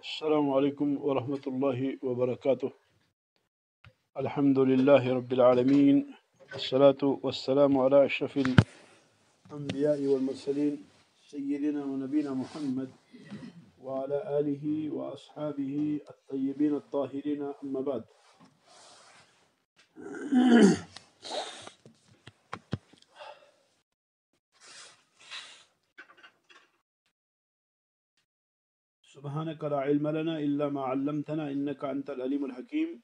السلام عليكم ورحمة الله وبركاته. الحمد لله رب العالمين، الصلاة والسلام على أشرف الأنبياء والمرسلين سيدنا ونبينا محمد وعلى آله وأصحابه الطيبين الطاهرين، أما بعد. سبحانك لا علم لنا إلا ما علمتنا إنك أنت العليم الحكيم.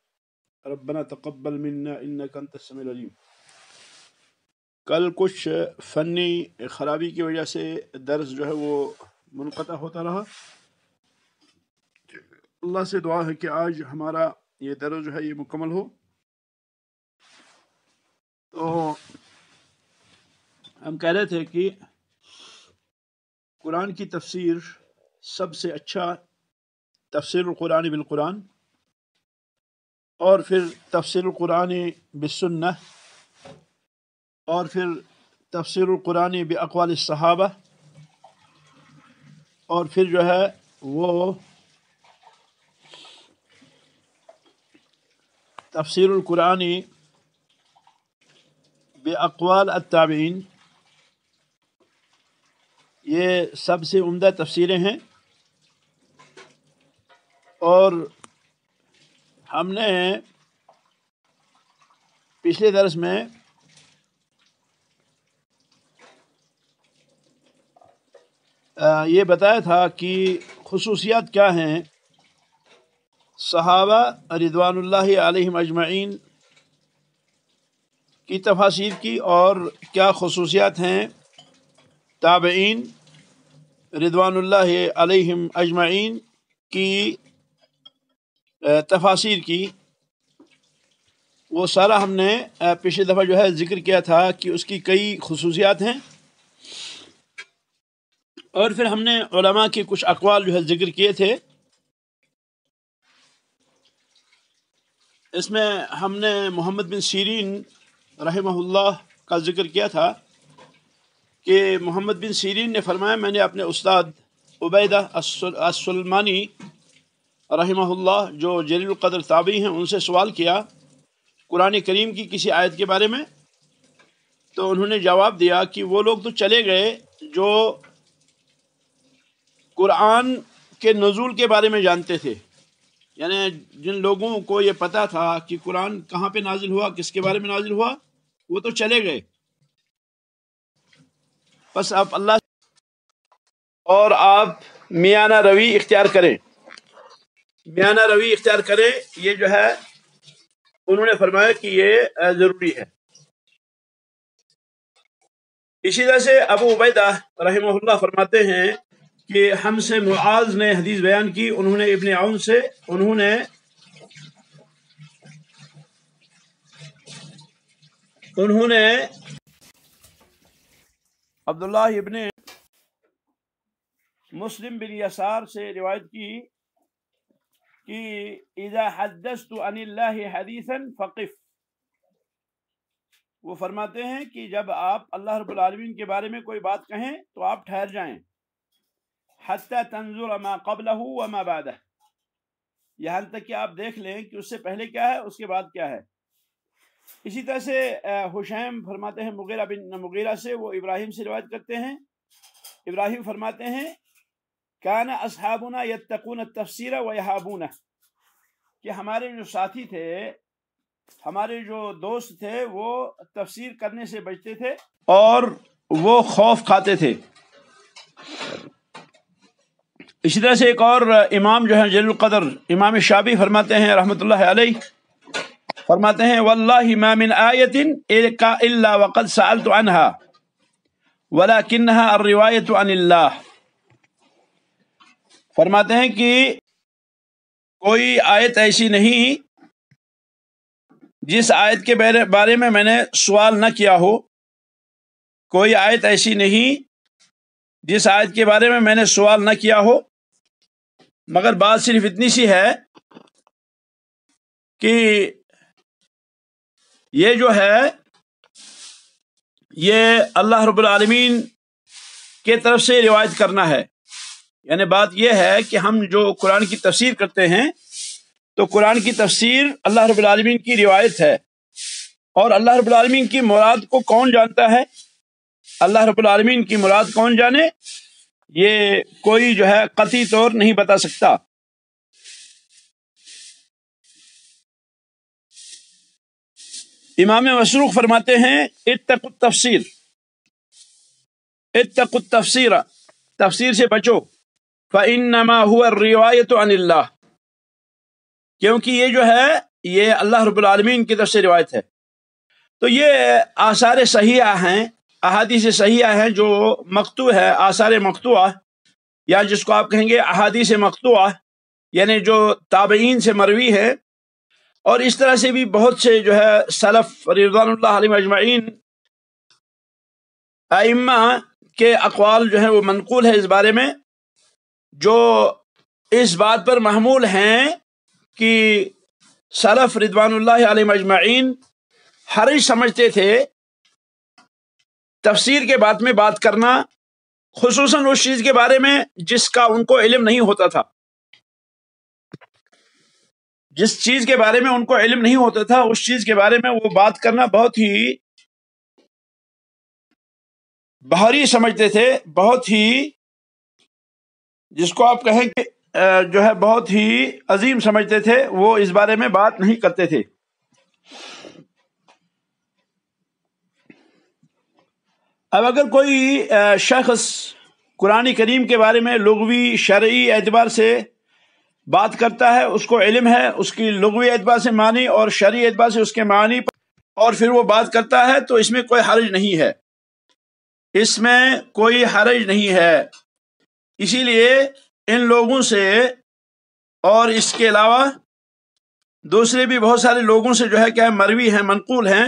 ربنا تقبل منا إنك أنت السميع العليم. کل کچھ فنی خرابی کی وجہ سے درس جو ہے وہ منقطع ہوتا رہا. اللہ سے دعا ہے کہ آج ہمارا یہ درس جو ہے یہ مکمل ہو. تو ہم کہہ رہے تھے کہ قرآن کی تفسیر سب سے اچھا تفسیر القرآن بالقرآن، اور پھر تفسیر القرآن بالسنہ، اور پھر تفسیر القرآن باقوال الصحابہ، اور پھر جو ہے وہ تفسیر القرآن باقوال التابعین. یہ سب سے عمدہ تفسیریں ہیں. اور ہم نے پچھلے درس میں یہ بتایا تھا کہ خصوصیات کیا ہیں صحابہ رضوان اللہ علیہم اجمعین کی تفاسیر کی، اور کیا خصوصیات ہیں تابعین رضوان اللہ علیہم اجمعین کی تفاسیر کی. وہ سارا ہم نے پچھلی دفعہ جو ہے ذکر کیا تھا کہ اس کی کئی خصوصیات ہیں. اور پھر ہم نے علماء کے کچھ اقوال جو ہے ذکر کیے تھے. اس میں ہم نے محمد بن سیرین رحمہ اللہ کا ذکر کیا تھا کہ محمد بن سیرین نے فرمایا، میں نے اپنے استاد عبیدہ السلمانی رحمہ اللہ جو جلیل القدر تابعی ہیں ان سے سوال کیا قرآن کریم کی کسی آیت کے بارے میں. تو انہوں نے جواب دیا کہ وہ لوگ تو چلے گئے جو قرآن کے نزول کے بارے میں جانتے تھے، یعنی جن لوگوں کو یہ پتہ تھا کہ قرآن کہاں پہ نازل ہوا، کس کے بارے میں نازل ہوا، وہ تو چلے گئے. بس آپ اللہ اور آپ میانہ روی اختیار کریں، میانہ روی اختیار کریں. یہ جو ہے انہوں نے فرمایا کہ یہ ضروری ہے. اسی طرح سے ابو عبیدہ رحمہ اللہ فرماتے ہیں کہ ہم سے معاذ نے حدیث بیان کی، انہوں نے ابن عون سے، انہوں نے عبداللہ ابن مسلم بن یسار سے روایت کی کہ اذا حدثت عن اللہ حدیثا فقف. وہ فرماتے ہیں کہ جب آپ اللہ رب العالمین کے بارے میں کوئی بات کہیں تو آپ ٹھہر جائیں، حتی تنظر ما قبلہ وما بعدہ، یہاں تک کہ آپ دیکھ لیں کہ اس سے پہلے کیا ہے اس کے بعد کیا ہے. اسی طرح سے حشیم فرماتے ہیں مغیرہ بن مغیرہ سے، وہ ابراہیم سے روایت کرتے ہیں. ابراہیم فرماتے ہیں کان اصحابنا یتقون التفسیر ویہابونہ، کہ ہمارے جو ساتھی تھے، ہمارے جو دوست تھے، وہ تفسیر کرنے سے بچتے تھے اور وہ خوف کھاتے تھے. اسی طرح سے ایک اور امام جو ہے جلیل القدر امام شافعی فرماتے ہیں رحمۃ اللہ علیہ، فرماتے ہیں واللہ ما من آیت الا وقد سألت عنها ولکنها الروایت عن اللہ. فرماتے ہیں کہ کوئی آیت ایسی نہیں جس آیت کے بارے میں نے سوال نہ کیا ہو، کوئی آیت ایسی نہیں جس آیت کے بارے میں نے سوال نہ کیا ہو، مگر بات صرف اتنی سی ہے کہ یہ جو ہے یہ اللہ رب العالمین کے طرف سے روایت کرنا ہے. یعنی بات یہ ہے کہ ہم جو قرآن کی تفسیر کرتے ہیں تو قرآن کی تفسیر اللہ رب العالمین کی روایت ہے، اور اللہ رب العالمین کی مراد کو کون جانتا ہے؟ اللہ رب العالمین کی مراد کون جانے، یہ کوئی جو ہے قطعی طور نہیں بتا سکتا۔ امام مسروق فرماتے ہیں اتقوا التفسیر، اتقوا التفسیر، تفسیر سے بچو، فإنما هو الروایۃ عن اللہ، کیونکہ یہ جو ہے یہ اللہ رب العالمین کی طرف سے روایت ہے۔ تو یہ آثار صحیحہ ہیں، احادیث صحیحہ ہیں جو مقطوع ہے، آثار مقطوعہ، یا جس کو آپ کہیں گے احادیث مقطوعہ، یعنی جو تابعین سے مروی ہے، اور اس طرح سے بھی بہت سے جو ہے سلف رضوان اللہ علیہم اجمعین ائمہ کے اقوال جو ہیں وہ منقول ہے اس بارے میں، جو اس بات پر محمول ہیں کہ سلف رضوان اللہ علیہم اجمعین حرج سمجھتے تھے تفسیر کے بات میں بات کرنا، خصوصاً اس چیز کے بارے میں جس کا ان کو علم نہیں ہوتا تھا، جس چیز کے بارے میں ان کو علم نہیں ہوتا تھا اس چیز کے بارے میں وہ بات کرنا بہت ہی بھاری سمجھتے تھے، بہت ہی، جس کو آپ کہیں کہ جو ہے بہت ہی عظیم سمجھتے تھے، وہ اس بارے میں بات نہیں کرتے تھے۔ اب اگر کوئی شخص قرآن کریم کے بارے میں لغوی شرعی اعتبار سے بات کرتا ہے، اس کو علم ہے اس کی لغوی اعتبار سے معنی اور شرعی اعتبار سے اس کے معنی پر، اور پھر وہ بات کرتا ہے، تو اس میں کوئی حرج نہیں ہے، اس میں کوئی حرج نہیں ہے۔ اسی لیے ان لوگوں سے اور اس کے علاوہ دوسرے بھی بہت سارے لوگوں سے جو ہے کیا مروی ہیں، منقول ہیں،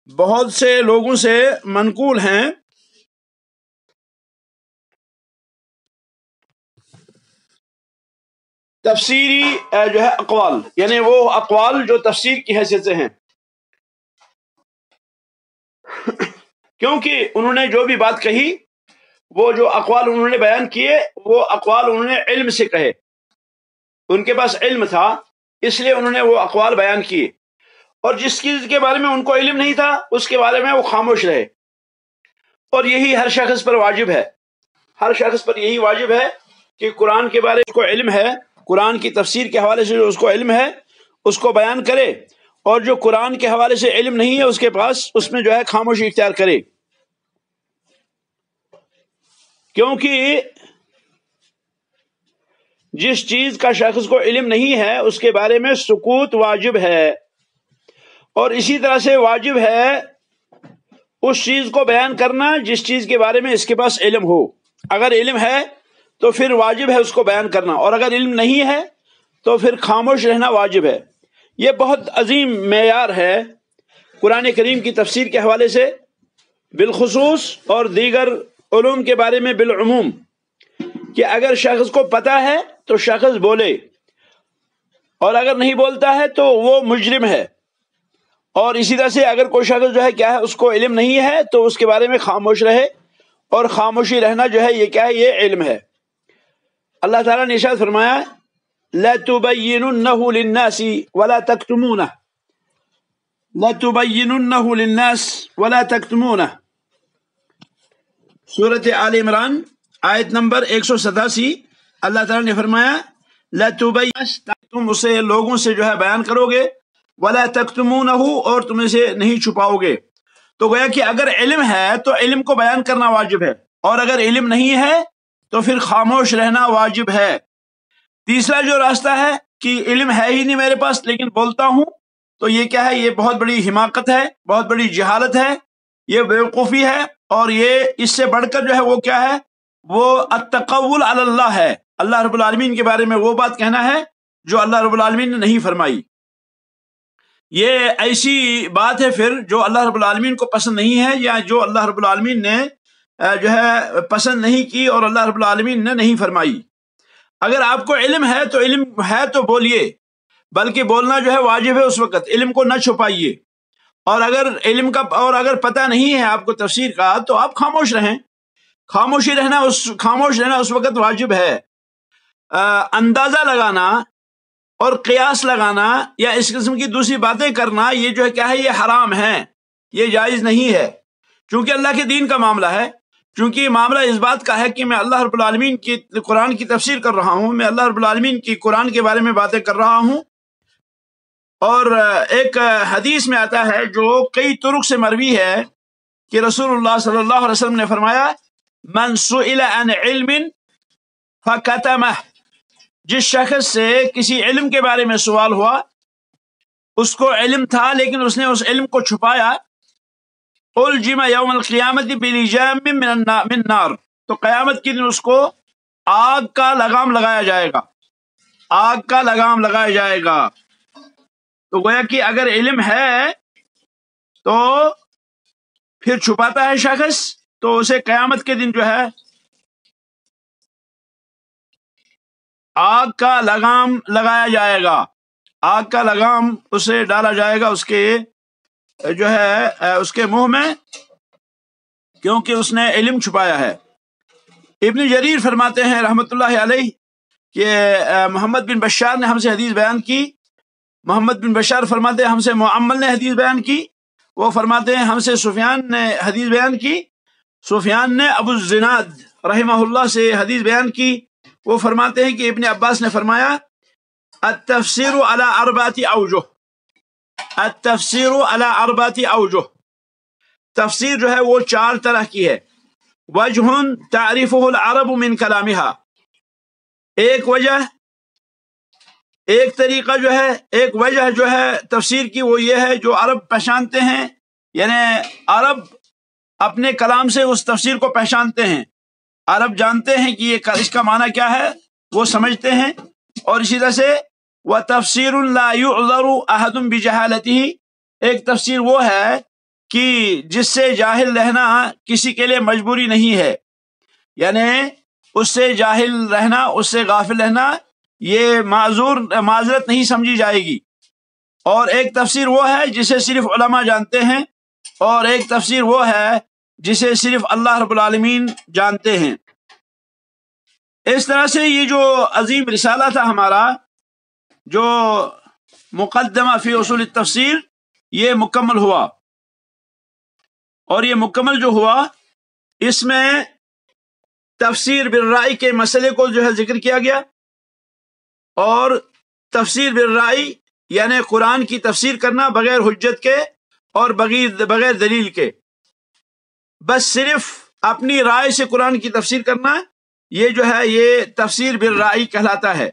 بہت سے لوگوں سے منقول ہیں تفسیری جو ہے اقوال، یعنی وہ اقوال جو تفسیر کی حیثیت سے ہیں، کیونکہ انہوں نے جو بھی بات کہی، وہ جو اقوال انہوں نے بیان کیے، وہ اقوال انہوں نے علم سے کہے، ان کے پاس علم تھا، اس لیے انہوں نے وہ اقوال بیان کیے، اور جس چیز کے بارے میں ان کو علم نہیں تھا اس کے بارے میں وہ خاموش رہے۔ اور یہی ہر شخص پر واجب ہے، ہر شخص پر یہی واجب ہے کہ قرآن کے بارے میں اس کو علم ہے، قرآن کی تفسیر کے حوالے سے جو اس کو علم ہے اس کو بیان کرے، اور جو قرآن کے حوالے سے علم نہیں ہے اس کے پاس، اس میں جو ہے خاموشی اختیار کرے، کیونکہ جس چیز کا شخص کو علم نہیں ہے اس کے بارے میں سکوت واجب ہے، اور اسی طرح سے واجب ہے اس چیز کو بیان کرنا جس چیز کے بارے میں اس کے پاس علم ہو۔ اگر علم ہے تو پھر واجب ہے اس کو بیان کرنا، اور اگر علم نہیں ہے تو پھر خاموش رہنا واجب ہے۔ یہ بہت عظیم معیار ہے قرآن کریم کی تفسیر کے حوالے سے بالخصوص، اور دیگر علوم کے بارے میں بالعموم، کہ اگر شخص کو پتہ ہے تو شخص بولے، اور اگر نہیں بولتا ہے تو وہ مجرم ہے، اور اسی طرح سے اگر کوئی شخص جو ہے کیا ہے اس کو علم نہیں ہے تو اس کے بارے میں خاموش رہے، اور خاموشی رہنا جو ہے یہ کیا ہے، یہ علم ہے۔ اللہ تعالیٰ نے ارشاد فرمایا لَتُبَيِّنُنَّهُ لِلنَّاسِ وَلَا تَكْتُمُونَهُ، لَتُبَيِّنُنَّهُ لِلنَّاسِ وَلَا تَكْتُمُونَهُ، سورۃ آل عمران آیت نمبر 187۔ اللہ تعالیٰ نے فرمایا لَتُبَيِّنُنَّهُ، تم اسے لوگوں سے جو ہے بیان کرو گے، وَلَا تَكْتُمُونَهُ، اور تم اسے نہیں چھپاؤ گے۔ تو گویا کہ اگر علم ہے تو علم کو بیان کرنا واجب ہے، اور اگر علم نہیں ہے تو پھر خاموش رہنا واجب ہے۔ تیسرا جو راستہ ہے کہ علم ہے ہی نہیں میرے پاس لیکن بولتا ہوں، تو یہ کیا ہے، یہ بہت بڑی حماقت ہے، بہت بڑی جہالت ہے، یہ بیوقوفی ہے، اور یہ اس سے بڑھ کر جو ہے وہ کیا ہے، وہ التقول علی اللہ ہے، اللہ رب العالمین کے بارے میں وہ بات کہنا ہے جو اللہ رب العالمین نے نہیں فرمائی۔ یہ ایسی بات ہے پھر جو اللہ رب العالمین کو پسند نہیں ہے، یا جو اللہ رب العالمین نے جو ہے پسند نہیں کی اور اللہ رب العالمین نے نہیں فرمائی۔ اگر آپ کو علم ہے تو علم ہے تو بولیے، بلکہ بولنا جو ہے واجب ہے، اس وقت علم کو نہ چھپائیے، اور اگر پتہ نہیں ہے آپ کو تفسیر کا تو آپ خاموش رہیں. خاموش رہنا اس وقت واجب ہے. اندازہ لگانا اور قیاس لگانا یا اس قسم کی دوسری باتیں کرنا یہ جو ہے کیا ہے، یہ حرام ہے، یہ جائز نہیں ہے. چونکہ اللہ کے دین کا معاملہ ہے، چونکہ یہ معاملہ اس بات کا ہے کہ میں اللہ رب العالمین کی قرآن کی تفسیر کر رہا ہوں، میں اللہ رب العالمین کی قرآن کے بارے میں باتیں کر رہا ہوں. اور ایک حدیث میں آتا ہے جو کئی طرق سے مروی ہے کہ رسول اللہ صلی اللہ علیہ وسلم نے فرمایا من سئل عن علم فکتمہ، جس شخص سے کسی علم کے بارے میں سوال ہوا، اس کو علم تھا لیکن اس نے اس علم کو چھپایا، الجم یوم القیامت بلجام من نار، تو قیامت کے دن اس کو آگ کا لگام لگایا جائے گا، آگ کا لگام لگایا جائے گا. تو گویا کہ اگر علم ہے تو پھر چھپاتا ہے شخص تو اسے قیامت کے دن جو ہے آگ کا لگام لگایا جائے گا، آگ کا لگام اسے ڈالا جائے گا اس کے جو ہے اس کے منہ میں، کیونکہ اس نے علم چھپایا ہے. ابن جریر فرماتے ہیں رحمۃ اللہ علیہ کہ محمد بن بشار نے ہم سے حدیث بیان کی. محمد بن بشار فرماتے ہیں ہم سے معمل نے حدیث بیان کی. وہ فرماتے ہیں ہم سے سفیان نے حدیث بیان کی. سفیان نے ابو الزناد رحمہ اللہ سے حدیث بیان کی. وہ فرماتے ہیں کہ ابن عباس نے فرمایا التفسیر علی اربعۃ اوجہ، التفسیر علی اربعۃ اوجہ، تفسیر جو ہے وہ 4 طرح کی ہے. وجہ تعریفہ العرب من کلامہا، ایک وجہ، ایک طریقہ جو ہے، ایک وجہ جو ہے تفسیر کی وہ یہ ہے جو عرب پہچانتے ہیں، یعنی عرب اپنے کلام سے اس تفسیر کو پہچانتے ہیں، عرب جانتے ہیں کہ یہ اس کا معنی کیا ہے، وہ سمجھتے ہیں. اور اسی طرح سے وَتَفْسِيرٌ لَا يُعْذَرُ أَحَدٌ بِجَهَالَتِهِ، ایک تفسیر وہ ہے کہ جس سے جاہل رہنا کسی کے لیے مجبوری نہیں ہے، یعنی اس سے جاہل رہنا، اس سے غافل رہنا یہ معذرت نہیں سمجھی جائے گی. اور ایک تفسیر وہ ہے جسے صرف علماء جانتے ہیں، اور ایک تفسیر وہ ہے جسے صرف اللہ رب العالمین جانتے ہیں. اس طرح سے یہ جو عظیم رسالہ تھا ہمارا، جو مقدمہ فی اصول التفسیر، یہ مکمل ہوا. اور یہ مکمل جو ہوا اس میں تفسیر بالرأی کے مسئلے کو جو ہے ذکر کیا گیا، اور تفسیر بالرأی یعنی قرآن کی تفسیر کرنا بغیر حجت کے اور بغیر دلیل کے، بس صرف اپنی رائے سے قرآن کی تفسیر کرنا، یہ جو ہے یہ تفسیر بالرأی کہلاتا ہے.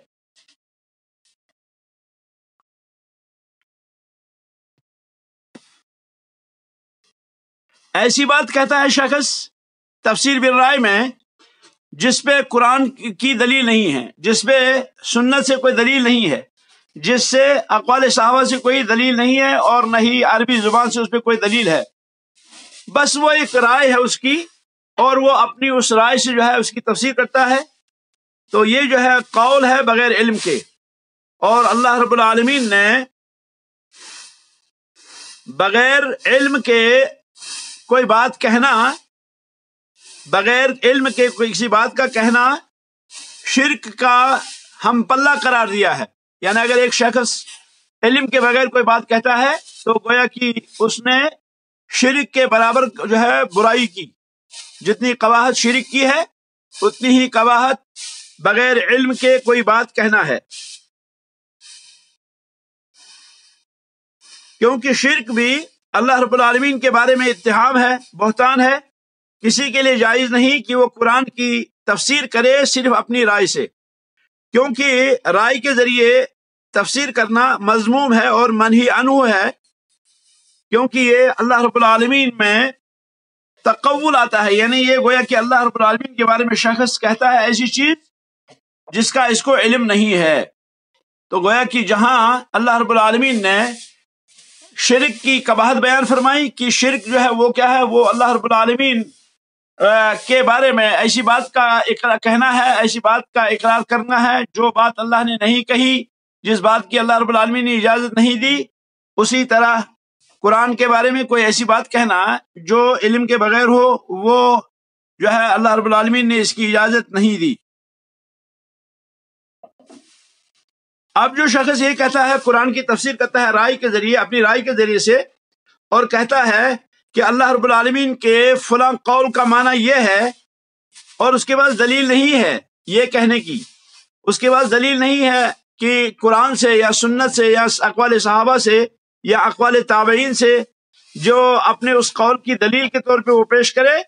ایسی بات کہتا ہے شخص تفسیر بالرأی میں جس پہ قرآن کی دلیل نہیں ہے، جس پہ سنت سے کوئی دلیل نہیں ہے، جس سے اقوال صحابہ سے کوئی دلیل نہیں ہے، اور نہ ہی عربی زبان سے اس پہ کوئی دلیل ہے، بس وہ ایک رائے ہے اس کی، اور وہ اپنی اس رائے سے جو ہے اس کی تفسیر کرتا ہے. تو یہ جو ہے قول ہے بغیر علم کے. اور اللہ رب العالمین نے بغیر علم کے کوئی بات کہنا، بغیر علم کے کسی بات کا کہنا شرک کا ہم پلہ قرار دیا ہے. یعنی اگر ایک شخص علم کے بغیر کوئی بات کہتا ہے تو گویا کہ اس نے شرک کے برابر جو ہے برائی کی. جتنی قباحت شرک کی ہے اتنی ہی قباحت بغیر علم کے کوئی بات کہنا ہے. کیونکہ شرک بھی اللہ رب العالمین کے بارے میں اتہام ہے، بہتان ہے. کسی کے لیے جائز نہیں کہ وہ قرآن کی تفسیر کرے صرف اپنی رائے سے، کیونکہ رائے کے ذریعے تفسیر کرنا مذموم ہے اور منہی عنہ ہے. کیونکہ یہ اللہ رب العالمین میں تقول آتا ہے، یعنی یہ گویا کہ اللہ رب العالمین کے بارے میں شخص کہتا ہے ایسی چیز جس کا اس کو علم نہیں ہے. تو گویا کہ جہاں اللہ رب العالمین نے شرک کی قباحت بیان فرمائی کہ شرک جو ہے وہ کیا ہے، وہ اللہ رب العالمین کے بارے میں ایسی بات کا کہنا ہے، ایسی بات کا اقرار کرنا ہے جو بات اللہ نے نہیں کہی، جس بات کی اللہ رب العالمین نے اجازت نہیں دی. اسی طرح قرآن کے بارے میں کوئی ایسی بات کہنا جو علم کے بغیر ہو، وہ جو ہے اللہ رب العالمین نے اس کی اجازت نہیں دی۔ اب جو شخص یہ کہتا ہے قرآن کی تفسیر کرتا ہے رائے کے ذریعے، اپنی رائے کے ذریعے سے، اور کہتا ہے کہ اللہ رب العالمین کے فلاں قول کا معنی یہ ہے، اور اس کے بعد دلیل نہیں ہے یہ کہنے کی، اس کے بعد دلیل نہیں ہے کہ قرآن سے یا سنت سے یا اقوال صحابہ سے یا اقوال تابعین سے جو اپنے اس قول کی دلیل کے طور پہ وہ پیش کرے،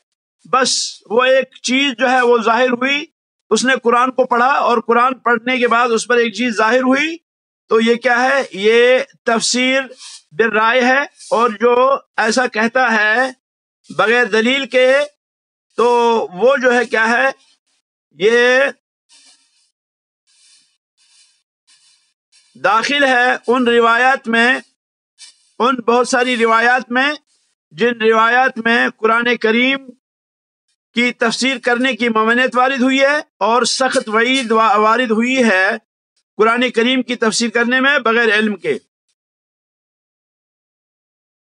بس وہ ایک چیز جو ہے وہ ظاہر ہوئی، اس نے قرآن کو پڑھا اور قرآن پڑھنے کے بعد اس پر ایک چیز ظاہر ہوئی، تو یہ کیا ہے؟ یہ تفسیر بالرائے ہے۔ اور جو ایسا کہتا ہے بغیر دلیل کے، تو وہ جو ہے کیا ہے؟ یہ داخل ہے ان روایات میں، ان بہت ساری روایات میں، جن روایات میں قرآن کریم کی تفسیر کرنے کی ممانعت وارد ہوئی ہے اور سخت وعید وارد ہوئی ہے قرآن کریم کی تفسیر کرنے میں بغیر علم کے۔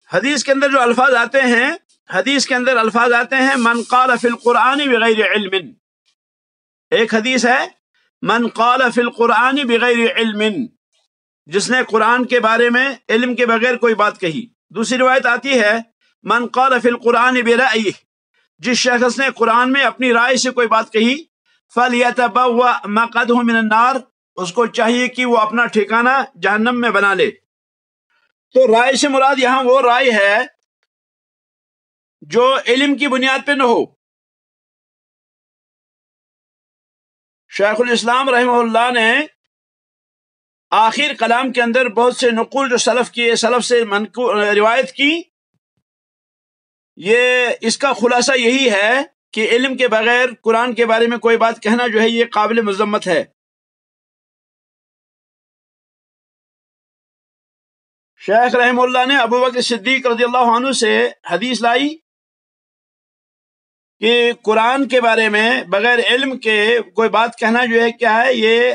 حدیث کے اندر جو الفاظ آتے ہیں، حدیث کے اندر الفاظ آتے ہیں من قال فی القرآن بغیر علم، ایک حدیث ہے من قال فی القرآن بغیر علم، جس نے قرآن کے بارے میں علم کے بغیر کوئی بات کہی۔ دوسری روایت آتی ہے من قال فی القرآن برأیہ، جس شخص نے قرآن میں اپنی رائے سے کوئی بات کہی، فلیتبوأ مقعدہ من النار، اس کو چاہیے کہ وہ اپنا ٹھکانہ جہنم میں بنا لے۔ تو رائے سے مراد یہاں وہ رائے ہے جو علم کی بنیاد پہ نہ ہو۔ شیخ الاسلام رحمہ اللہ نے آخر کلام کے اندر بہت سے نقول جو سلف سے روایت کی، یہ اس کا خلاصہ یہی ہے کہ علم کے بغیر قرآن کے بارے میں کوئی بات کہنا جو ہے یہ قابل مذمت ہے۔ شیخ رحمہ اللہ نے ابو بکر صدیق رضی اللہ عنہ سے حدیث لائی کہ قرآن کے بارے میں بغیر علم کے کوئی بات کہنا جو ہے کیا ہے؟ یہ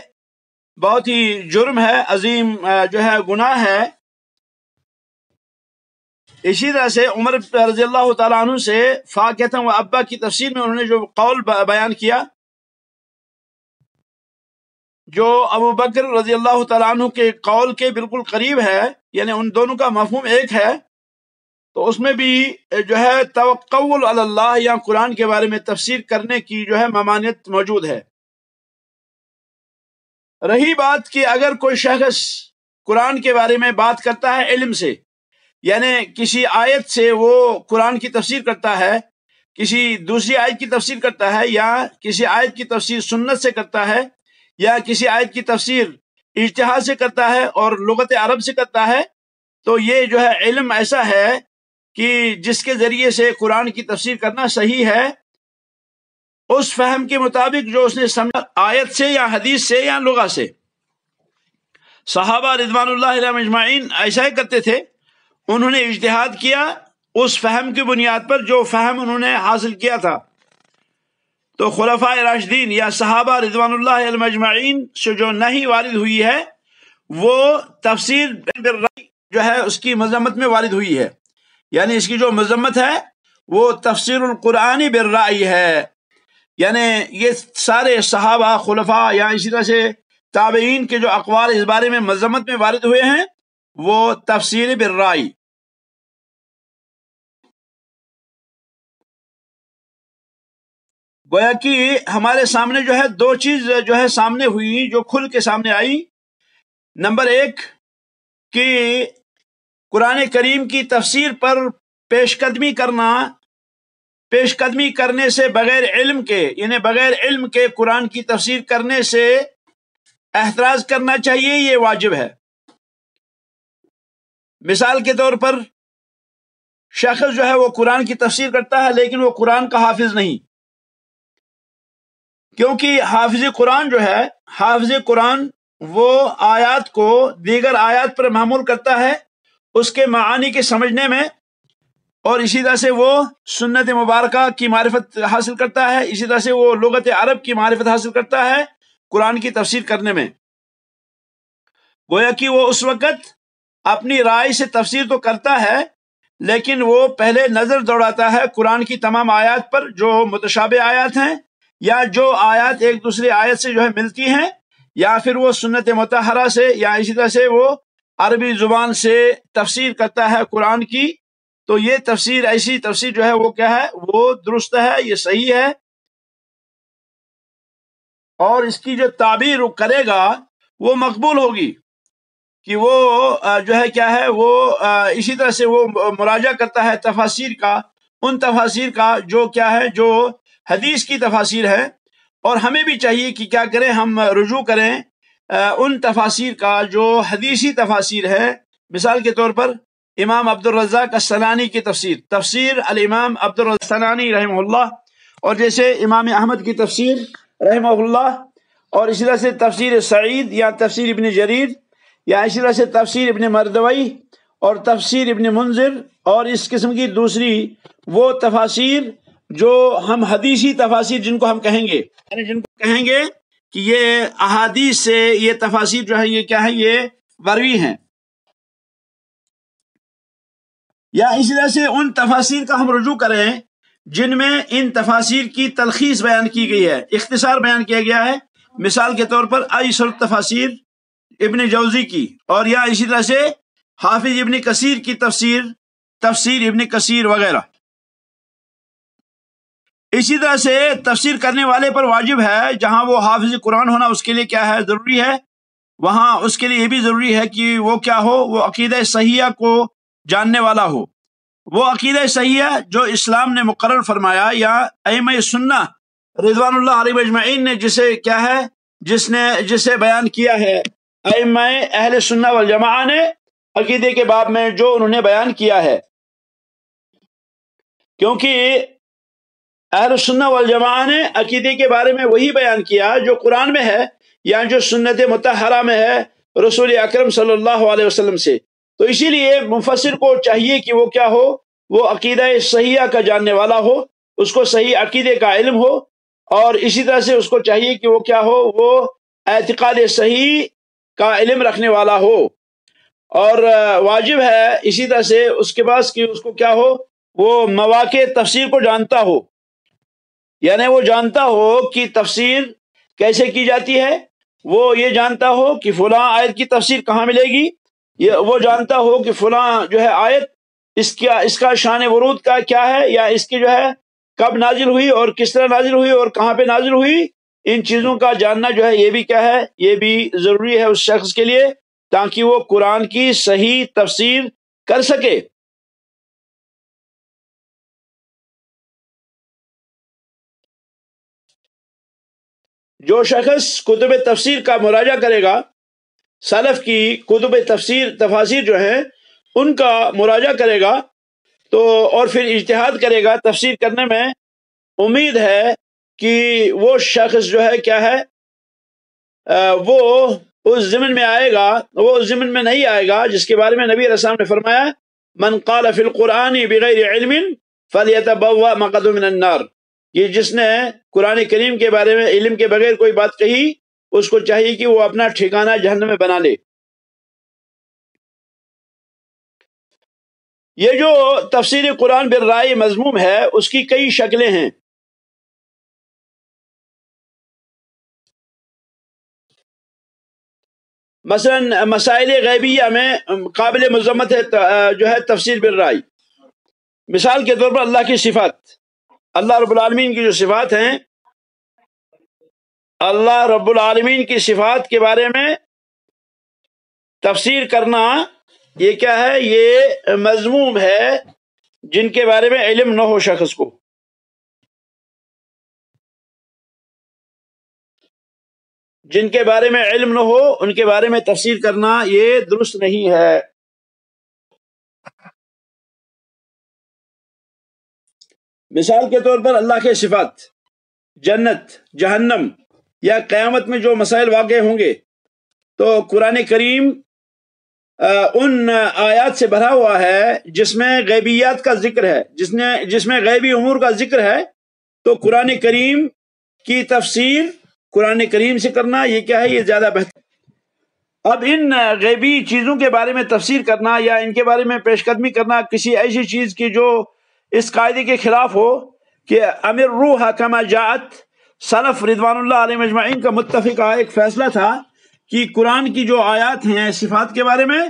بہت ہی جرم ہے، عظیم جو ہے گناہ ہے۔ اسی طرح سے عمر رضی اللہ تعالیٰ عنہ سے فاقیہ و ابا کی تفسیر میں انہوں نے جو قول بیان کیا، جو ابو بکر رضی اللہ تعالیٰ عنہ کے قول کے بالکل قریب ہے، یعنی ان دونوں کا مفہوم ایک ہے، تو اس میں بھی جو ہے توقل علی اللہ یا قرآن کے بارے میں تفسیر کرنے کی جو ہے ممانعت موجود ہے۔ رہی بات کہ اگر کوئی شخص قرآن کے بارے میں بات کرتا ہے علم سے، یعنی کسی آیت سے وہ قرآن کی تفسیر کرتا ہے، کسی دوسری آیت کی تفسیر کرتا ہے، یا کسی آیت کی تفسیر سنت سے کرتا ہے، یا کسی آیت کی تفسیر اجتہاد سے کرتا ہے اور لغت عرب سے کرتا ہے، تو یہ جو ہے علم ایسا ہے کہ جس کے ذریعے سے قرآن کی تفسیر کرنا صحیح ہے، اس فہم کے مطابق جو اس نے سمجھا آیت سے یا حدیث سے یا لغت سے۔ صحابہ رضوان اللہ علیہم اجمعین ایسا ہی کرتے تھے، انہوں نے اجتہاد کیا اس فہم کی بنیاد پر جو فہم انہوں نے حاصل کیا تھا۔ تو خلفاء راشدین یا صحابہ رضوان اللہ علیہم اجمعین سے جو نہیں وارد ہوئی ہے، وہ تفسیر بالرأی جو ہے اس کی مذمت میں وارد ہوئی ہے، یعنی اس کی جو مذمت ہے وہ تفسیر القرآن بالرأی ہے، یعنی یہ سارے صحابہ، خلفاء یا اسی طرح سے تابعین کے جو اقوال اس بارے میں مذمت میں وارد ہوئے ہیں وہ تفسیر بالرأی۔ گویا کہ ہمارے سامنے جو ہے دو چیز جو ہے سامنے ہوئی، جو کھل کے سامنے آئی۔ نمبر ایک کہ قرآن کریم کی تفسیر پر پیش قدمی کرنے سے بغیر علم کے، یعنی بغیر علم کے قرآن کی تفسیر کرنے سے احتراز کرنا چاہیے، یہ واجب ہے۔ مثال کے طور پر شخص جو ہے وہ قرآن کی تفسیر کرتا ہے لیکن وہ قرآن کا حافظ نہیں، کیونکہ حافظ قرآن جو ہے، حافظ قرآن وہ آیات کو دیگر آیات پر محمول کرتا ہے اس کے معانی کے سمجھنے میں، اور اسی طرح سے وہ سنت مبارکہ کی معرفت حاصل کرتا ہے، اسی طرح سے وہ لغت عرب کی معرفت حاصل کرتا ہے قرآن کی تفسیر کرنے میں۔ گویا کہ وہ اس وقت اپنی رائے سے تفسیر تو کرتا ہے لیکن وہ پہلے نظر دوڑاتا ہے قرآن کی تمام آیات پر جو متشابہ آیات ہیں، یا جو آیات ایک دوسری آیت سے جو ہے ملتی ہیں، یا پھر وہ سنت مطہرہ سے، یا اسی طرح سے وہ عربی زبان سے تفسیر کرتا ہے قرآن کی. تو یہ تفسیر، ایسی تفسیر جو ہے وہ کیا ہے، وہ درست ہے، یہ صحیح ہے. اور اس کی جو تعبیر وہ کرے گا وہ مقبول ہوگی، کہ وہ جو ہے کیا ہے، وہ اسی طرح سے وہ مراجعہ کرتا ہے تفاسیر کا، ان تفاسیر کا جو کیا ہے، جو حدیث کی تفاسیر ہے. اور ہمیں بھی چاہیے کہ کیا کریں، ہم رجوع کریں ان تفاسیر کا جو حدیثی تفاسیر ہے. مثال کے طور پر امام عبد الرزاق السنانی کی تفسیر الامام عبد الرزاق السنانی رحمہ اللہ، اور جیسے امام احمد کی تفسیر رحمہ اللہ، اور اسی طرح سے تفسیر سعید یا تفسیر ابن جریر، یا اسی طرح سے تفسیر ابن مردوی اور تفسیر ابن منذر، اور اس قسم کی دوسری وہ تفاسیر جو ہم حدیثی تفاسیر جن کو ہم کہیں گے، یعنی جن کو کہیں گے کہ یہ احادیث سے یہ تفاسیر جو ہے یہ کیا ہے، یہ مروی ہیں. یا اسی طرح سے ان تفاسیر کا ہم رجوع کریں جن میں ان تفاسیر کی تلخیص بیان کی گئی ہے، اختصار بیان کیا گیا ہے. مثال کے طور پر ایسر تفاسیر ابن جوزی کی، اور یا اسی طرح سے حافظ ابن کثیر کی تفسیر ابن کثیر وغیرہ. اسی طرح سے تفسیر کرنے والے پر واجب ہے، جہاں وہ حافظ قرآن ہونا اس کے لیے کیا ہے، ضروری ہے، وہاں اس کے لیے یہ بھی ضروری ہے کہ وہ کیا ہو، وہ عقیدہ صحیحہ کو جاننے والا ہو. وہ عقیدہ صحیحہ جو اسلام نے مقرر فرمایا، یا ائمہ سنہ رضوان اللہ علیہ اجمعین نے جسے کیا ہے، جسے بیان کیا ہے ائمہ اہل سنہ والجماعہ نے عقیدے کے باب میں جو انہوں نے بیان کیا ہے. کیونکہ اہل سنہ والجماعہ نے عقیدے کے بارے میں وہی بیان کیا جو قرآن میں ہے، یا جو سنت مطہرہ میں ہے رسول اکرم صلی اللہ علیہ وسلم سے. تو اسی لیے مفسر کو چاہیے کہ وہ کیا ہو، وہ عقیدہ صحیحہ کا جاننے والا ہو، اس کو صحیح عقیدے کا علم ہو، اور اسی طرح سے اس کو چاہیے کہ وہ کیا ہو، وہ اعتقاد صحیح کا علم رکھنے والا ہو. اور واجب ہے اسی طرح سے اس کے پاس کہ اس کو کیا ہو، وہ مواقع تفسیر کو جانتا ہو، یعنی وہ جانتا ہو کہ تفسیر کیسے کی جاتی ہے، وہ یہ جانتا ہو کہ فلاں آیت کی تفسیر کہاں ملے گی، وہ جانتا ہو کہ فلاں جو ہے آیت اس کا شان ورود کا کیا ہے، یا اس کی جو ہے کب نازل ہوئی اور کس طرح نازل ہوئی اور کہاں پہ نازل ہوئی. ان چیزوں کا جاننا جو ہے یہ بھی کیا ہے، یہ بھی ضروری ہے اس شخص کے لیے، تاکہ وہ قرآن کی صحیح تفسیر کر سکے. جو شخص کتب تفسیر کا مراجعہ کرے گا، سلف کی کتب تفاسیر جو ہیں ان کا مراجعہ کرے گا، تو اور پھر اجتہاد کرے گا تفسیر کرنے میں، امید ہے کہ وہ شخص جو ہے کیا ہے، وہ اس ضمن میں آئے گا، وہ اس ضمن میں نہیں آئے گا جس کے بارے میں نبی علیہ السلام نے فرمایا، من قال فی القرآن بغیر علم فلیتبوأ مقعدہ من النار. یہ جس نے قرآن کریم کے بارے میں علم کے بغیر کوئی بات کہی، اس کو چاہیے کہ وہ اپنا ٹھکانہ جہنم میں بنا لے. یہ جو تفسیر قرآن بالرائے مذموم ہے، اس کی کئی شکلیں ہیں. مثلا مسائل غیبیہ میں قابل مذمت ہے جو ہے تفسیر بالرائے. مثال کے طور پر اللہ کی صفات، اللہ رب العالمین کی جو صفات ہیں، اللہ رب العالمین کی صفات کے بارے میں تفسیر کرنا یہ کیا ہے، یہ مذموم ہے جن کے بارے میں علم نہ ہو شخص کو. جن کے بارے میں علم نہ ہو ان کے بارے میں تفسیر کرنا یہ درست نہیں ہے. مثال کے طور پر اللہ کے صفات، جنت، جہنم، یا قیامت میں جو مسائل واقع ہوں گے، تو قرآن کریم ان آیات سے بھرا ہوا ہے جس میں غیبیات کا ذکر ہے، جس میں غیبی امور کا ذکر ہے. تو قرآن کریم کی تفسیر قرآن کریم سے کرنا یہ کیا ہے، یہ زیادہ بہتر. اب ان غیبی چیزوں کے بارے میں تفسیر کرنا یا ان کے بارے میں پیش قدمی کرنا کسی ایسی چیز کی جو اس قاعدے کے خلاف ہو کہ امر روح کما جاءت، سلف رضوان اللہ علیہ مجمعین کا متفقہ ایک فیصلہ تھا کہ قرآن کی جو آیات ہیں صفات کے بارے میں،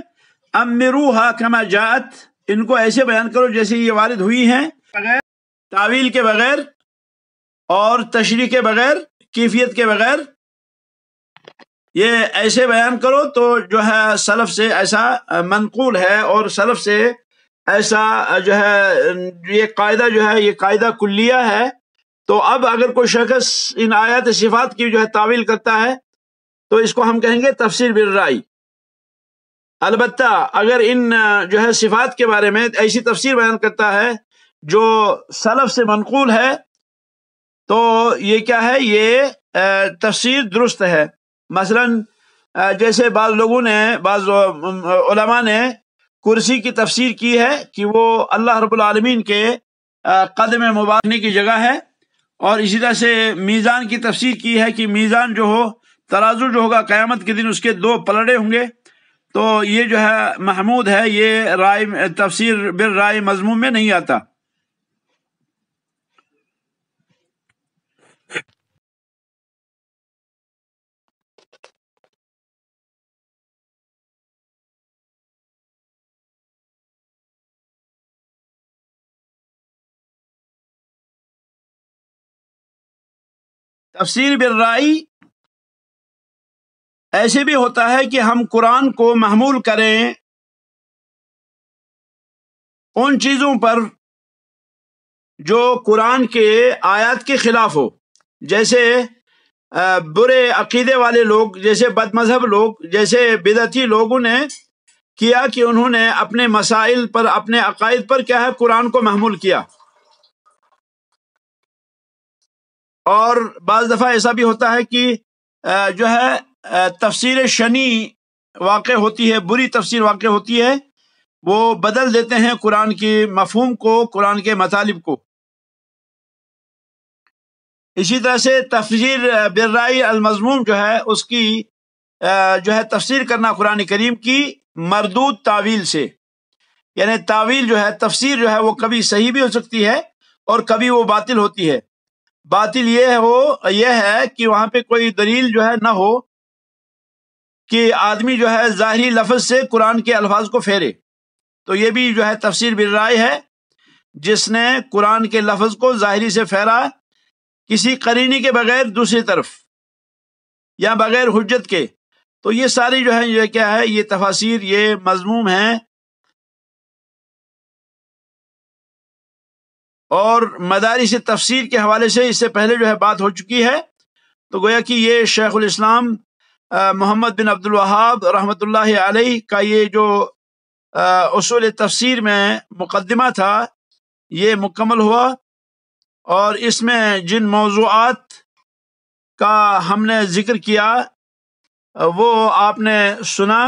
امروہا کما جاءت، ان کو ایسے بیان کرو جیسے یہ وارد ہوئی ہیں، بغیر تعویل کے بغیر اور تشریح کے بغیر، کیفیت کے بغیر، یہ ایسے بیان کرو تو جو ہے سلف سے ایسا منقول ہے، اور سلف سے ایسا جو ہے یہ قاعدہ جو ہے یہ قاعدہ کلیہ ہے۔ تو اب اگر کوئی شخص ان آیات صفات کی جو ہے تعویل کرتا ہے تو اس کو ہم کہیں گے تفسیر بالرأی۔ البتہ اگر ان جو ہے صفات کے بارے میں ایسی تفسیر بیان کرتا ہے جو سلف سے منقول ہے تو یہ کیا ہے، یہ تفسیر درست ہے۔ مثلا جیسے بعض لوگوں نے، بعض علماء نے کرسی کی تفسیر کی ہے کہ وہ اللہ رب العالمین کے قدم مبارک کی جگہ ہے، اور اسی طرح سے میزان کی تفسیر کی ہے کہ میزان جو ہو، ترازو جو ہوگا قیامت کے دن اس کے 2 پلڑے ہوں گے، تو یہ جو ہے محمود ہے، یہ رائے تفسیر بالرائے مضمون میں نہیں آتا۔ تفسیر بالرأی ایسے بھی ہوتا ہے کہ ہم قرآن کو محمول کریں ان چیزوں پر جو قرآن کے آیات کے خلاف ہو، جیسے برے عقیدے والے لوگ، جیسے بد مذہب لوگ، جیسے بدعتی لوگوں نے کیا کہ انہوں نے اپنے مسائل پر، اپنے عقائد پر کیا ہے، قرآن کو محمول کیا۔ اور بعض دفعہ ایسا بھی ہوتا ہے کہ جو ہے تفسیر شنی واقع ہوتی ہے، بری تفسیر واقع ہوتی ہے، وہ بدل دیتے ہیں قرآن کی مفہوم کو، قرآن کے مطالب کو۔ اسی طرح سے تفسیر بالرأی المضموم جو ہے، اس کی جو ہے تفسیر کرنا قرآن کریم کی مردود تعویل سے، یعنی تعویل جو ہے، تفسیر جو ہے وہ کبھی صحیح بھی ہو سکتی ہے اور کبھی وہ باطل ہوتی ہے۔ باطل یہ ہے کہ وہاں پہ کوئی دلیل جو ہے نہ ہو، کہ آدمی جو ہے ظاہری لفظ سے قرآن کے الفاظ کو پھیرے، تو یہ بھی جو ہے تفسیر بالرأی ہے، جس نے قرآن کے لفظ کو ظاہری سے پھیرا کسی قرینی کے بغیر دوسری طرف، یا بغیر حجت کے۔ تو یہ ساری جو ہے یہ کیا ہے، یہ تفاسیر یہ مذموم ہیں، اور مدارس تفسیر کے حوالے سے اس سے پہلے جو ہے بات ہو چکی ہے۔ تو گویا کہ یہ شیخ الاسلام محمد بن عبد الوہاب رحمۃ اللہ علیہ کا یہ جو اصول تفسیر میں مقدمہ تھا، یہ مکمل ہوا، اور اس میں جن موضوعات کا ہم نے ذکر کیا وہ آپ نے سنا،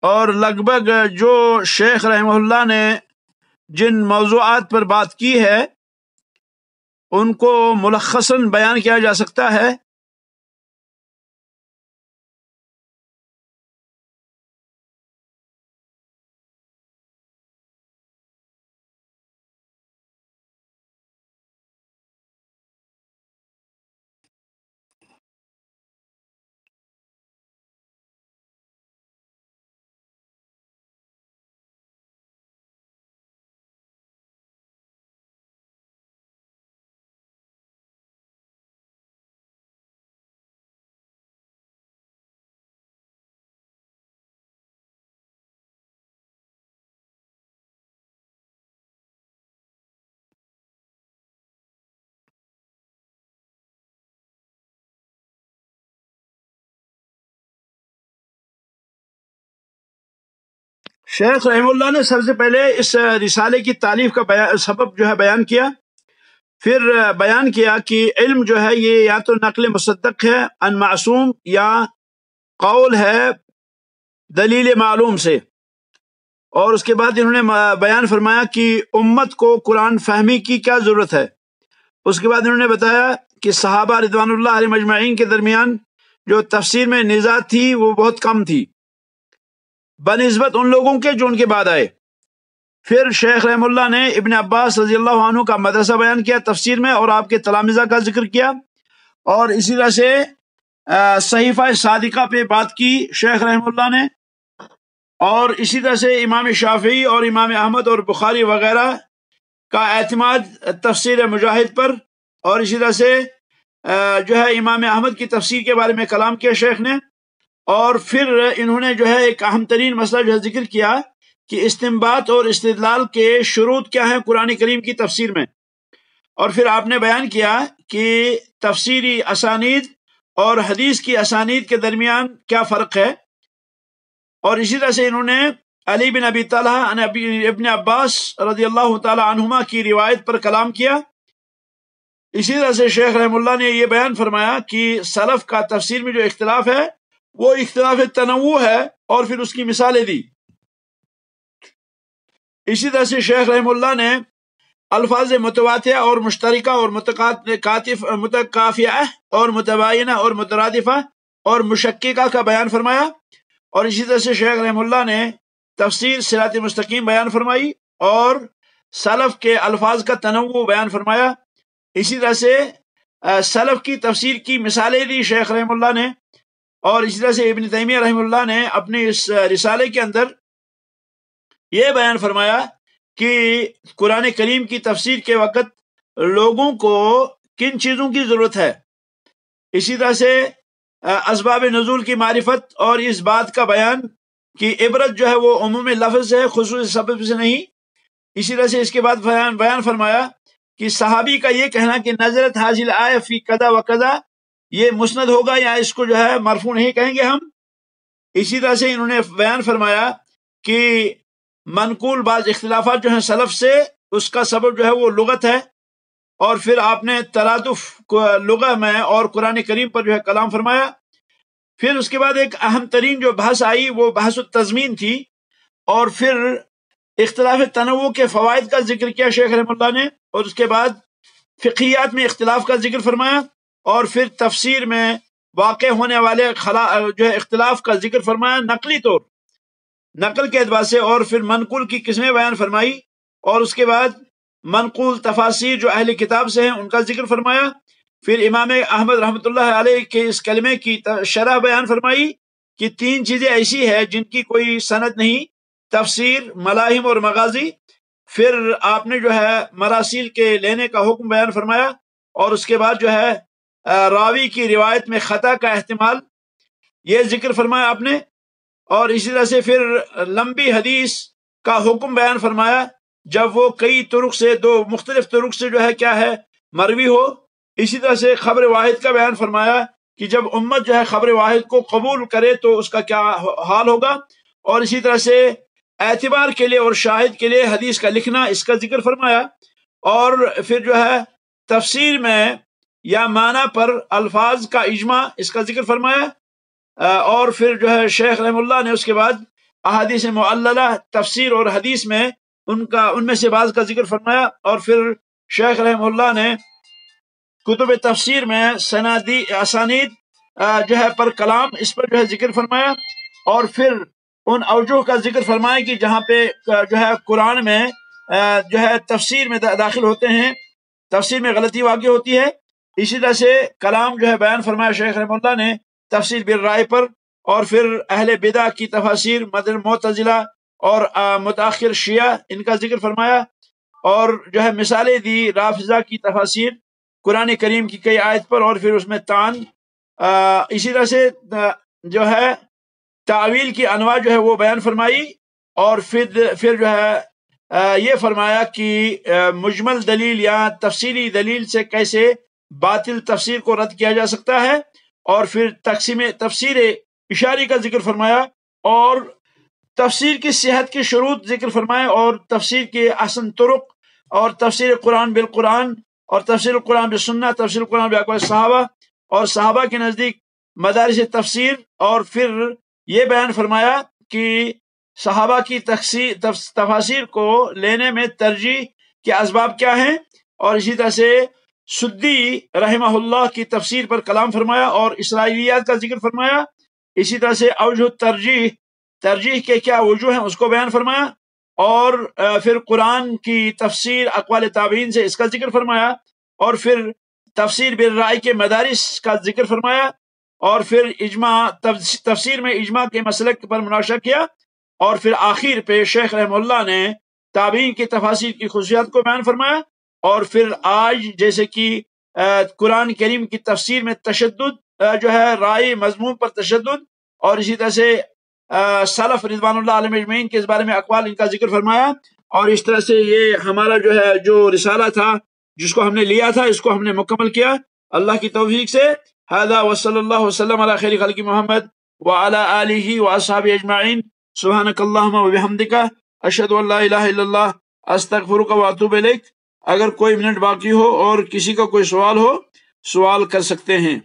اور لگ بھگ جو شیخ رحمہ اللہ نے جن موضوعات پر بات کی ہے ان کو ملخصاً بیان کیا جا سکتا ہے۔ شیخ رحمہ اللہ نے سب سے پہلے اس رسالے کی تالیف کا سبب جو ہے بیان کیا، پھر بیان کیا کہ علم جو ہے یہ یا تو نقل مصدق ہے ان معصوم، یا قول ہے دلیل معلوم سے، اور اس کے بعد انہوں نے بیان فرمایا کہ امت کو قرآن فہمی کی کیا ضرورت ہے۔ اس کے بعد انہوں نے بتایا کہ صحابہ رضوان اللہ علیہم اجمعین کے درمیان جو تفسیر میں نزاع تھی وہ بہت کم تھی بنسبت ان لوگوں کے جو ان کے بعد آئے۔ پھر شیخ رحم اللہ نے ابن عباس رضی اللہ عنہ کا مدرسہ بیان کیا تفسیر میں، اور آپ کے تلامذہ کا ذکر کیا، اور اسی طرح سے صحیفہ صادقہ پہ بات کی شیخ رحم اللہ نے، اور اسی طرح سے امام شافعی اور امام احمد اور بخاری وغیرہ کا اعتماد تفسیر مجاہد پر، اور اسی طرح سے جو ہے امام احمد کی تفسیر کے بارے میں کلام کیا شیخ نے، اور پھر انہوں نے جو ہے ایک اہم ترین مسئلہ جو ہے ذکر کیا کہ استنباط اور استدلال کے شروط کیا ہیں قرآن کریم کی تفسیر میں، اور پھر آپ نے بیان کیا کہ تفسیری اسانید اور حدیث کی اسانید کے درمیان کیا فرق ہے، اور اسی طرح سے انہوں نے علی بن ابی طلحہ عن ابن عباس رضی اللہ تعالی عنہما کی روایت پر کلام کیا۔ اسی طرح سے شیخ رحم اللہ نے یہ بیان فرمایا کہ سلف کا تفسیر میں جو اختلاف ہے وہ اختلاف تنوع ہے، اور پھر اس کی مثالیں دی۔ اسی طرح سے شیخ رحم اللہ نے الفاظ متواترہ اور مشترکہ اور متکافئہ اور متباینہ اور مترادفہ اور مشککہ کا بیان فرمایا، اور اسی طرح سے شیخ رحم اللہ نے تفسیر صراط مستقیم بیان فرمائی اور سلف کے الفاظ کا تنوع بیان فرمایا۔ اسی طرح سے سلف کی تفسیر کی مثالیں دی شیخ رحم اللہ نے، اور اسی طرح سے ابن تیمیہ رحم اللہ نے اپنے اس رسالے کے اندر یہ بیان فرمایا کہ قرآن کریم کی تفسیر کے وقت لوگوں کو کن چیزوں کی ضرورت ہے، اسی طرح سے اسباب نزول کی معرفت اور اس بات کا بیان کہ عبرت جو ہے وہ عموم لفظ ہے خصوصی سبب سے نہیں۔ اسی طرح سے اس کے بعد بیان فرمایا کہ صحابی کا یہ کہنا کہ نظرت حاصل آئے فی قضا و قضا یہ مسند ہوگا یا اس کو جو ہے مرفوع نہیں کہیں گے ہم۔ اسی طرح سے انہوں نے بیان فرمایا کہ منقول بعض اختلافات جو ہیں سلف سے اس کا سبب جو ہے وہ لغت ہے، اور پھر آپ نے ترادف لغہ میں اور قرآن کریم پر جو ہے کلام فرمایا۔ پھر اس کے بعد ایک اہم ترین جو بحث آئی وہ بحث التضمین تھی، اور پھر اختلاف تنوع کے فوائد کا ذکر کیا شیخ رحم اللہ نے، اور اس کے بعد فقہیات میں اختلاف کا ذکر فرمایا، اور پھر تفسیر میں واقع ہونے والے جو ہے اختلاف کا ذکر فرمایا نقلی طور نقل کے اعتبار سے، اور پھر منقول کی قسمیں بیان فرمائی، اور اس کے بعد منقول تفاسیر جو اہل کتاب سے ہیں ان کا ذکر فرمایا۔ پھر امام احمد رحمۃ اللہ علیہ کے اس کلمے کی شرح بیان فرمائی کہ 3 چیزیں ایسی ہیں جن کی کوئی سند نہیں، تفسیر، ملاحم اور مغازی۔ پھر آپ نے جو ہے مراسیل کے لینے کا حکم بیان فرمایا، اور اس کے بعد جو ہے راوی کی روایت میں خطا کا احتمال یہ ذکر فرمایا آپ نے، اور اسی طرح سے پھر لمبی حدیث کا حکم بیان فرمایا جب وہ کئی طرق سے 2 مختلف طرق سے جو ہے کیا ہے مروی ہو۔ اسی طرح سے خبر واحد کا بیان فرمایا کہ جب امت جو ہے خبر واحد کو قبول کرے تو اس کا کیا حال ہوگا، اور اسی طرح سے اعتبار کے لیے اور شاہد کے لیے حدیث کا لکھنا اس کا ذکر فرمایا، اور پھر جو ہے تفسیر میں یا معنی پر الفاظ کا اجماع اس کا ذکر فرمایا، اور پھر جو ہے شیخ رحم اللہ نے اس کے بعد احادیث معللہ تفسیر اور حدیث میں ان میں سے بعض کا ذکر فرمایا، اور پھر شیخ رحم اللہ نے کتب تفسیر میں اسانید جو ہے پر کلام اس پر جو ہے ذکر فرمایا، اور پھر ان اوجہ کا ذکر فرمایا کہ جہاں پہ جو ہے قرآن میں جو ہے تفسیر میں داخل ہوتے ہیں، تفسیر میں غلطی واقع ہوتی ہے۔ اسی طرح سے کلام جو ہے بیان فرمایا شیخ رحم اللہ نے تفسیر بالرائے پر، اور پھر اہل بدع کی تفاسیر معتزلہ اور متاخر شیعہ ان کا ذکر فرمایا، اور جو ہے مثالیں دی رافضہ کی تفاسیر قرآن کریم کی کئی آیت پر، اور پھر اس میں طعن۔ اسی طرح سے جو ہے تعویل کی انواع جو ہے وہ بیان فرمائی، اور پھر جو ہے یہ فرمایا کہ مجمل دلیل یا تفصیلی دلیل سے کیسے باطل تفسیر کو رد کیا جا سکتا ہے، اور پھر تقسیم تفسیر اشاری کا ذکر فرمایا، اور تفسیر کی صحت کی شروط ذکر فرمائے، اور تفسیر کے احسن طرق، اور تفسیر قرآن بالقرآن، اور تفسیر القرآن بالسنہ، تفسیر القرآن باقوال صحابہ، اور صحابہ کے نزدیک مدارس تفسیر، اور پھر یہ بیان فرمایا کہ صحابہ کی تفاسیر کو لینے میں ترجیح کے اسباب کیا ہیں، اور اسی طرح سے سدی رحمہ اللہ کی تفسیر پر کلام فرمایا اور اسرائیلیات کا ذکر فرمایا. اسی طرح سے اوجہ ترجیح کے کیا وجوہ ہیں اس کو بیان فرمایا، اور پھر قرآن کی تفسیر اقوال تابعین سے اس کا ذکر فرمایا، اور پھر تفسیر بالرائے کے مدارس کا ذکر فرمایا، اور پھر اجماع تفسیر میں اجماع کے مسلک پر مناقشہ کیا، اور پھر آخر پہ شیخ رحمہ اللہ نے تابعین کی تفاسیر کی خصوصیات کو بیان فرمایا. اور پھر آج جیسے کہ قرآن کریم کی تفسیر میں تشدد جو ہے رائے مضمون پر تشدد، اور اسی طرح سے سلف رضوان اللہ علیہم اجمعین کے اس بارے میں اقوال ان کا ذکر فرمایا. اور اس طرح سے یہ ہمارا جو ہے جو رسالہ تھا جس کو ہم نے لیا تھا اس کو ہم نے مکمل کیا اللہ کی توفیق سے. هذا وصلی اللہ وسلم علی خیر خلق محمد وعلی آلہ واصحابہ اجمعین. سبحانک اللہم وبحمدک اشہد ان لا الہ الا اللہ استغفرک واتوب الیک. اگر کوئی منٹ باقی ہو اور کسی کا کوئی سوال ہو، سوال کر سکتے ہیں.